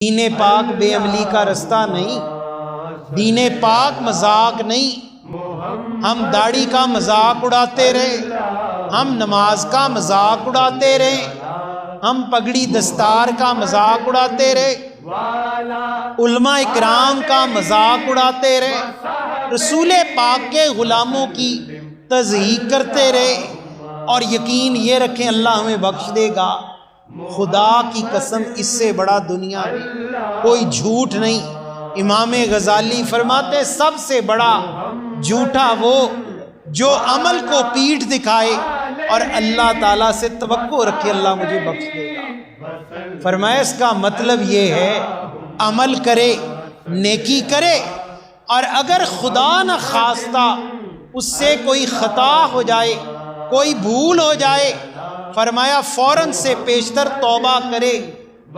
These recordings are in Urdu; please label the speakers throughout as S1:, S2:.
S1: دین پاک بے عملی کا رستہ نہیں، دین پاک مذاق نہیں۔ ہم داڑھی کا مذاق اڑاتے رہے، ہم نماز کا مذاق اڑاتے رہے، ہم پگڑی دستار کا مذاق اڑاتے رہے، علماء اکرام کا مذاق اڑاتے رہے، رسول پاک کے غلاموں کی تضحیق کرتے رہے، اور یقین یہ رکھیں اللہ ہمیں بخش دے گا۔ خدا کی قسم اس سے بڑا دنیا میں کوئی جھوٹ نہیں۔ امام غزالی فرماتے سب سے بڑا جھوٹا وہ جو عمل کو پیٹھ دکھائے اور اللہ تعالیٰ سے توقع رکھے اللہ مجھے بخش دے گا۔ فرمایا اس کا مطلب یہ ہے عمل کرے، نیکی کرے، اور اگر خدا نہ خواستہ اس سے کوئی خطا ہو جائے، کوئی بھول ہو جائے، فرمایا فوراً سے پیشتر توبہ کرے،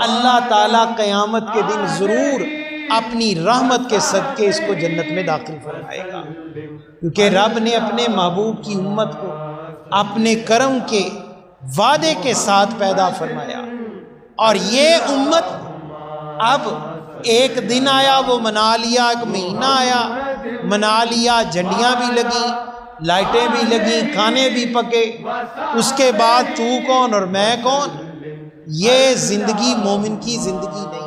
S1: اللہ تعالیٰ قیامت کے دن ضرور اپنی رحمت کے صدقے اس کو جنت میں داخل فرمائے گا، کیونکہ رب نے اپنے محبوب کی امت کو اپنے کرم کے وعدے کے ساتھ پیدا فرمایا، اور یہ امت اب ایک دن آیا وہ منا لیا، ایک مہینہ آیا منا لیا، جھنڈیاں بھی لگیں، لائٹیں بھی لگیں، کھانے بھی پکے، اس کے بعد تو کون اور میں کون؟ یہ زندگی مومن کی زندگی نہیں۔